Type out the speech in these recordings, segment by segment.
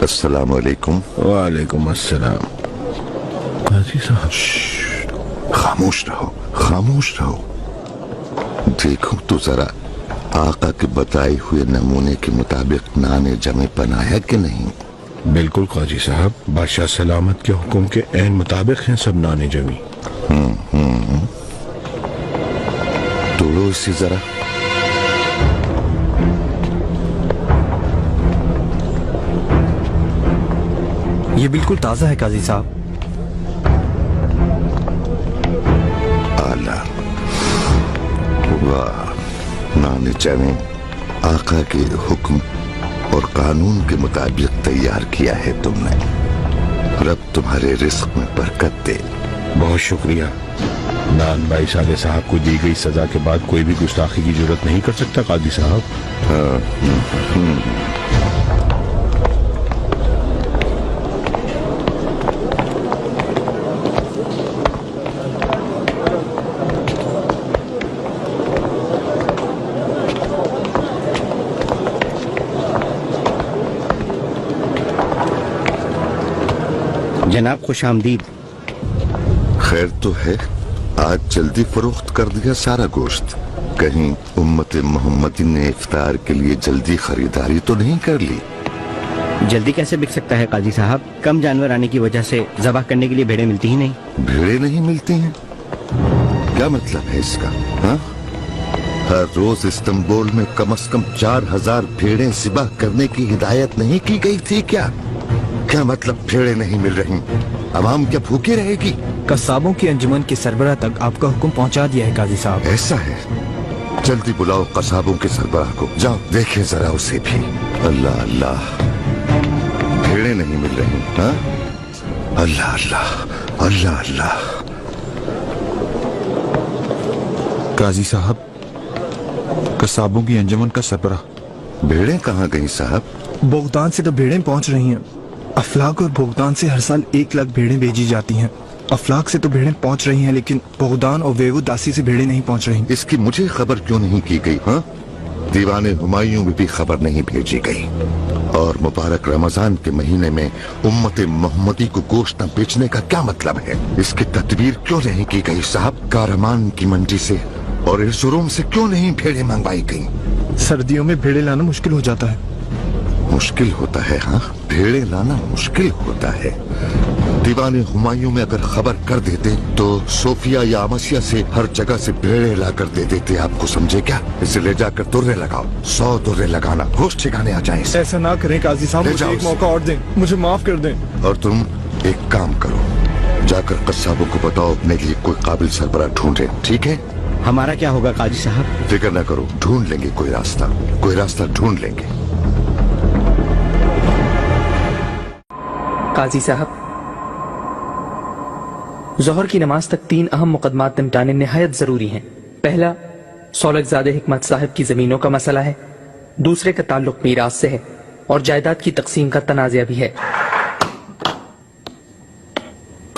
अस्सलाम वालेकुम। वालेकुम अस्सलाम। काजी साहब, खामोश रहो, खामोश रहो। देखो तो जरा, आका के बताए हुए नमूने के मुताबिक नाने जमे पनाया कि नहीं? बिल्कुल काजी साहब, बादशाह सलामत के हुक्म के ऐन मुताबिक हैं सब नाने जमी। तोड़ो इसे जरा। ये बिल्कुल ताज़ा है काजी साहब। आला, वाह, नाने जमे आका के हुक्म और कानून के मुताबिक तैयार किया है तुमने। रब तुम्हारे रिस्क में बरकत दे। बहुत शुक्रिया। नान भाई साले साहब को दी गई सजा के बाद कोई भी गुस्ताखी की जरूरत नहीं कर सकता काजी साहब। जनाब खुश आमदीद। खैर तो है, आज जल्दी फरोख्त कर दिया सारा गोश्त। कहीं उम्मत मोहम्मदी ने इफ्तार के लिए जल्दी खरीदारी तो नहीं कर ली? जल्दी कैसे बिक सकता है काजी साहब? कम जानवर आने की वजह से ज़बह करने के लिए भेड़ें मिलती ही नहीं। भेड़ें नहीं मिलती हैं? क्या मतलब है इसका? हाँ, हर रोज इस्तांबुल में कम से कम 4000 भेड़ें ज़िबह करने की हिदायत नहीं की गई थी क्या? क्या मतलब भेड़ें नहीं मिल रही? अवाम क्या भूखी रहेगी? कस्साबों की अंजुमन के सरबराह तक आपका हुक्म पहुंचा दिया है काजी साहब। ऐसा है, जल्दी बुलाओ कसाबों के सरबराह को। जाओ देखें जरा उसे भी। अल्लाह अल्लाह, भेड़ें नहीं मिल रही। हाँ, अल्लाह अल्लाह, अल्लाह अल्लाह। काजी साहब, कसाबों की अंजुमन का सरबराह। भेड़ें कहाँ गई साहब? बोगदान से तो भेड़ें पहुंच रही हैं। अफलाक और बोगदान से हर साल 1 लाख भेड़ें भेजी जाती हैं। अफलाक से तो भेड़ें पहुंच रही हैं, लेकिन बोगदान और वेवु दासी से भेड़ें नहीं पहुंच रही। इसकी मुझे खबर क्यों नहीं की गई? हाँ, दीवाने हुमायूं में भी खबर नहीं भेजी गई। और मुबारक रमजान के महीने में उम्मत मोहम्मदी को गोश्त न बेचने का क्या मतलब है? इसकी तदबीर क्यों नहीं की गई साहब? कारमान की मंडी से और इर्जुरूम से क्यों नहीं भेड़ें मंगवाई गई? सर्दियों में भेड़ें लाना मुश्किल हो जाता है। मुश्किल होता है? हाँ, भेड़ें लाना मुश्किल होता है। दीवाने हुमायूं में अगर खबर कर देते तो सोफिया या अमसिया से हर जगह से भेड़ें ला कर दे देते। आपको समझे क्या? इसे ले जाकर दुर्रे लगाओ, 100 दुर्रे लगाना, होश ठिकाने आ जाए। ऐसा ना करें काजी साहब, ले मुझे जाओ एक मौका और दें, मुझे माफ कर दें। और तुम एक काम करो, जाकर कस्साबों को बताओ अपने लिए कोई काबिल सरबराह ढूंढे। ठीक है? हमारा क्या होगा काजी साहब? फिक्र न करो, ढूंढ लेंगे कोई रास्ता ढूंढ लेंगे। काजी साहब, ज़ोहर की नमाज तक 3 अहम मुकदमात निपटाने निहायत ज़रूरी हैं। पहला, सौलखज़ादे हिकमत साहब की ज़मीनों का मसला है। दूसरे का ताल्लुक मीरास से है और जायदाद की तकसीम का तनाज़ा भी है।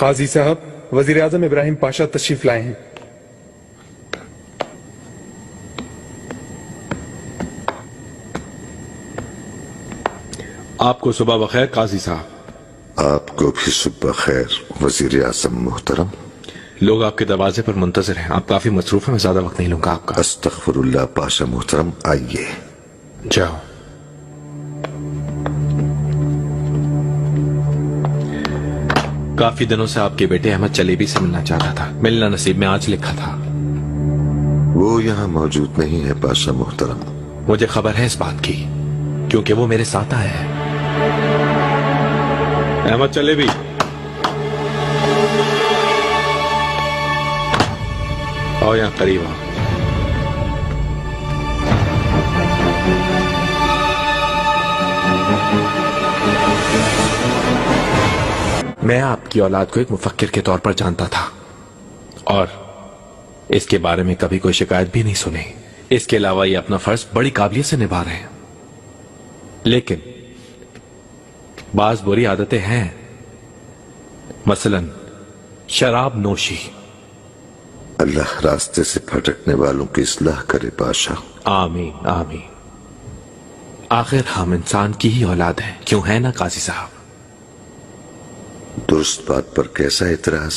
काजी साहब, वज़ीर आज़म इब्राहिम पाशा तशरीफ लाए हैं। आपको सुबह बखैर काजी साहब। आपको भी सुबह खैर वजीर आज़म मोहतरम। लोग आपके दरवाजे पर मुंतजर हैं। आप काफी मसरूफ हैं, मैं ज्यादा वक्त नहीं लूंगा आपका। अस्तगफिरुल्लाह पाशा मोहतरम, आइए। जाओ। काफी दिनों से आपके बेटे अहमद चलेबी से मिलना चाहता था। मिलना नसीब में आज लिखा था। वो यहाँ मौजूद नहीं है पाशा मोहतरम। मुझे खबर है इस बात की, क्योंकि वो मेरे साथ आया है। अहमद चलेबी, आओ यहाँ करीब आओ। मैं आपकी औलाद को एक मुफक्किर के तौर पर जानता था और इसके बारे में कभी कोई शिकायत भी नहीं सुनी। इसके अलावा ये अपना फर्ज बड़ी काबिलियत से निभा रहे हैं, लेकिन बाज बुरी आदतें हैं, मसलन शराब नोशी। अल्लाह रास्ते से भटकने वालों की इस्लाह करे पाशा। आमीन आमीन। आखिर हम इंसान की ही औलाद हैं, क्यों है ना काजी साहब? दुरुस्त बात पर कैसा इतराज?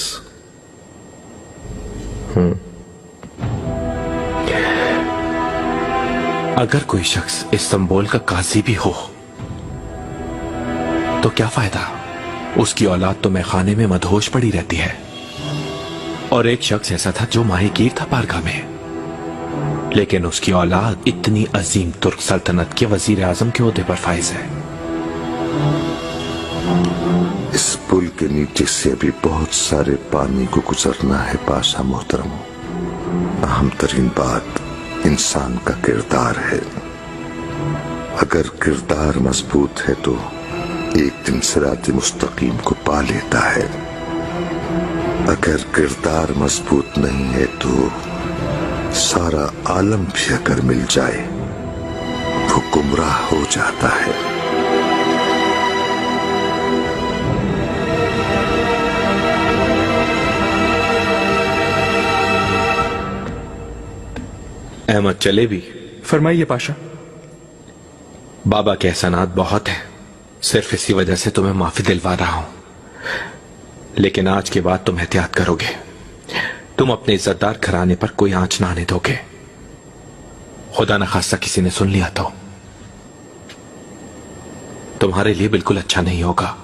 अगर कोई शख्स इस्तांबुल का काजी भी हो तो क्या फायदा? उसकी औलाद तो मैखाने में मदहोश पड़ी रहती है। और एक शख्स ऐसा था जो माहिगीर था पारगा में, लेकिन उसकी औलाद इतनी अजीम तुर्क सल्तनत के वजीर आजम के ओहदे पर फाइज है। इस पुल के नीचे से अभी बहुत सारे पानी को गुजरना है पाशा मोहतरम। अहम तरीन बात इंसान का किरदार है। अगर किरदार मजबूत है तो एक दिन सिरात मुस्तकीम को पा लेता है। अगर किरदार मजबूत नहीं है तो सारा आलम भी अगर मिल जाए वो गुमराह हो जाता है। अहमद चले भी। फरमाइए पाशा। बाबा के एहसानात बहुत हैं, सिर्फ इसी वजह से तुम्हें माफी दिलवा रहा हूं। लेकिन आज के बाद तुम एहतियात करोगे, तुम अपने इज्जतदार घराने पर कोई आंच ना आने दोगे। खुदा न खास्ता किसी ने सुन लिया तो तुम्हारे लिए बिल्कुल अच्छा नहीं होगा।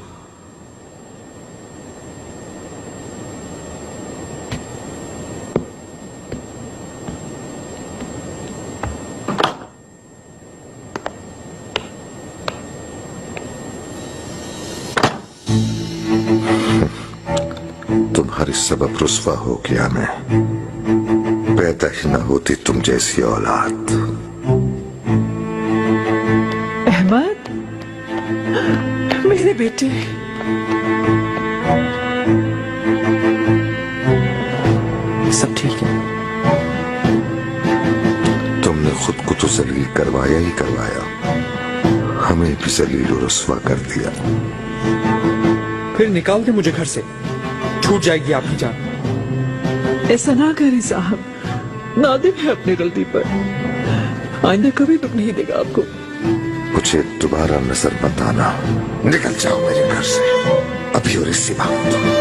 तुम्हारे सबब रुस्वा हो गया मैं। पैदा ही ना होती तुम जैसी औलाद। अहमद, मेरे बेटे। सब ठीक है? तुमने खुद को तो जलील करवाया ही करवाया, हमें भी जलील और रुस्वा कर दिया। फिर निकाल दे मुझे घर से, छूट जाएगी आपकी जान। ऐसा ना करें साहब, नादिम है अपनी गलती पर, आइंदा कभी दुख नहीं देगा आपको। मुझे दोबारा नजर मत आना। निकल जाओ मेरे घर से अभी और इसी वक्त।